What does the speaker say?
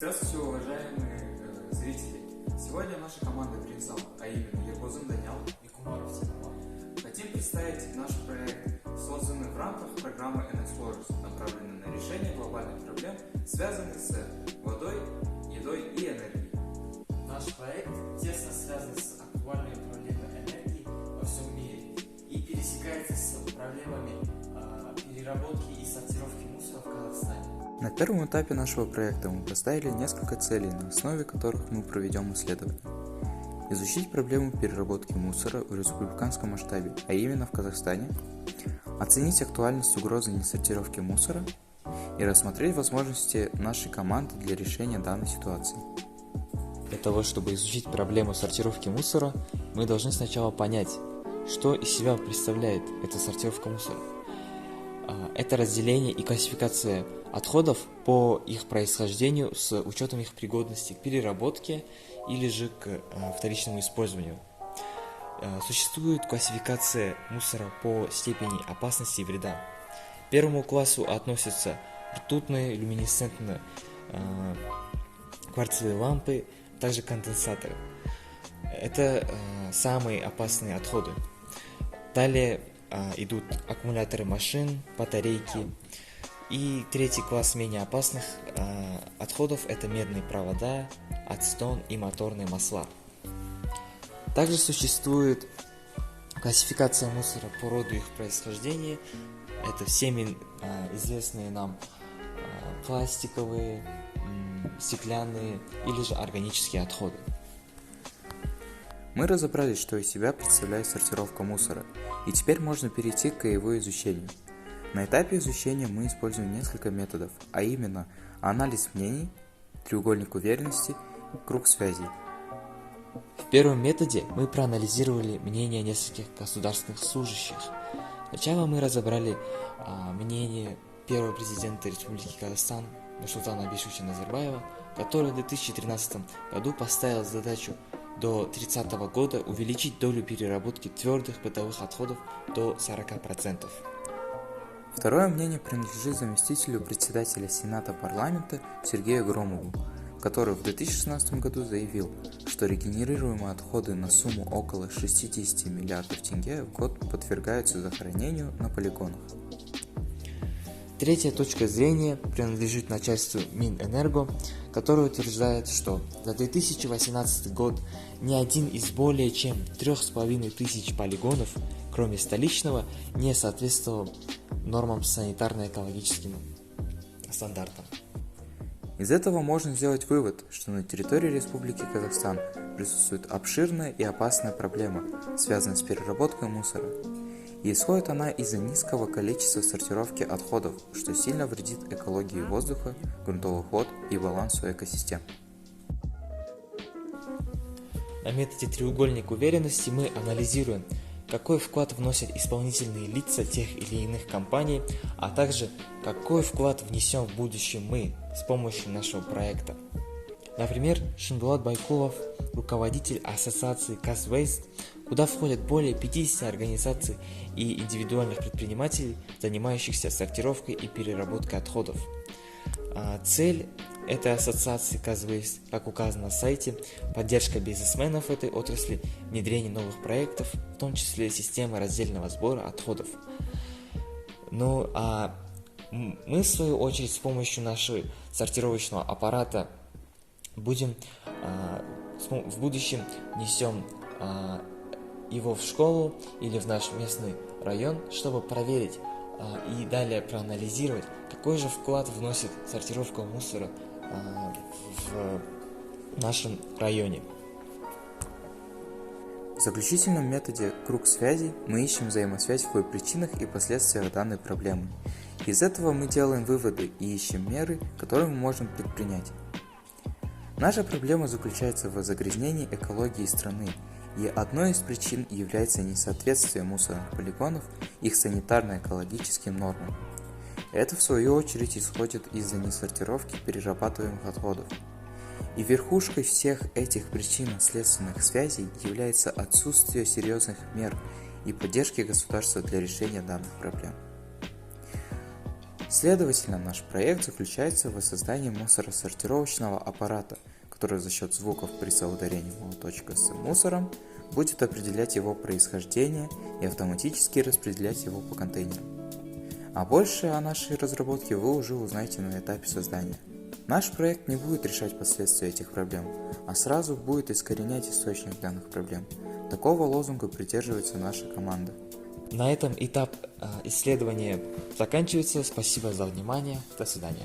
Здравствуйте, уважаемые зрители! Сегодня наша команда Гринсал, а именно Ергозин Данял и Кумаров Синамар, хотим представить наш проект, созданный в рамках программы NXplorers, направленный на решение глобальных проблем, связанных с водой, едой и энергией. Наш проект тесно связан с актуальными проблемами энергии во всем мире и пересекается с проблемами переработки и сортировки мусора в Казахстане. На первом этапе нашего проекта мы поставили несколько целей, на основе которых мы проведем исследование. Изучить проблему переработки мусора в республиканском масштабе, а именно в Казахстане, оценить актуальность угрозы несортировки мусора и рассмотреть возможности нашей команды для решения данной ситуации. Для того, чтобы изучить проблему сортировки мусора, мы должны сначала понять, что из себя представляет эта сортировка мусора. Это разделение и классификация отходов по их происхождению с учетом их пригодности к переработке или же к вторичному использованию. Существует классификация мусора по степени опасности и вреда. К первому классу относятся ртутные, люминесцентные, кварцевые лампы, также конденсаторы. Это самые опасные отходы. Далее идут аккумуляторы машин, батарейки. И третий класс менее опасных отходов – это медные провода, ацетон и моторные масла. Также существует классификация мусора по роду их происхождения. Это всеми известные нам пластиковые, стеклянные или же органические отходы. Мы разобрались, что из себя представляет сортировка мусора, и теперь можно перейти к его изучению. На этапе изучения мы используем несколько методов, а именно анализ мнений, треугольник уверенности и круг связей. В первом методе мы проанализировали мнения нескольких государственных служащих. Сначала мы разобрали мнение первого президента Республики Казахстан Нурсултана Абишевича Назарбаева, который в 2013 году поставил задачу до 30 года увеличить долю переработки твердых бытовых отходов до 40%. Второе мнение принадлежит заместителю председателя Сената парламента Сергею Громову, который в 2016 году заявил, что регенерируемые отходы на сумму около 60 миллиардов тенге в год подвергаются захоронению на полигонах. Третья точка зрения принадлежит начальству Минэнерго, которое утверждает, что за 2018 год ни один из более чем 3500 полигонов, кроме столичного, не соответствовал нормам санитарно-экологическим стандартам. Из этого можно сделать вывод, что на территории Республики Казахстан присутствует обширная и опасная проблема, связанная с переработкой мусора. И исходит она из-за низкого количества сортировки отходов, что сильно вредит экологии воздуха, грунтовых вод и балансу экосистем. На методе треугольник уверенности мы анализируем, какой вклад вносят исполнительные лица тех или иных компаний, а также какой вклад внесем в будущем мы с помощью нашего проекта. Например, Шинбулат Байкулов, руководитель ассоциации Казвейст, куда входят более 50 организаций и индивидуальных предпринимателей, занимающихся сортировкой и переработкой отходов. Цель этой ассоциации Казвейст, как указано на сайте, поддержка бизнесменов этой отрасли, внедрение новых проектов, в том числе системы раздельного сбора отходов. Ну а мы, в свою очередь, с помощью нашего сортировочного аппарата будем в будущем несем его в школу или в наш местный район, чтобы проверить и далее проанализировать, какой же вклад вносит сортировка мусора в нашем районе. В заключительном методе «Круг связей» мы ищем взаимосвязь в причинах и последствиях данной проблемы. Из этого мы делаем выводы и ищем меры, которые мы можем предпринять. Наша проблема заключается в загрязнении экологии страны, и одной из причин является несоответствие мусорных полигонов их санитарно-экологическим нормам. Это в свою очередь исходит из-за несортировки перерабатываемых отходов. И верхушкой всех этих причинно-следственных связей является отсутствие серьезных мер и поддержки государства для решения данных проблем. Следовательно, наш проект заключается в воссоздании мусоросортировочного аппарата, который за счет звуков при соударении молоточка с мусором будет определять его происхождение и автоматически распределять его по контейнерам. А больше о нашей разработке вы уже узнаете на этапе создания. Наш проект не будет решать последствия этих проблем, а сразу будет искоренять источник данных проблем. Такого лозунга придерживается наша команда. На этом этап исследования заканчивается. Спасибо за внимание. До свидания.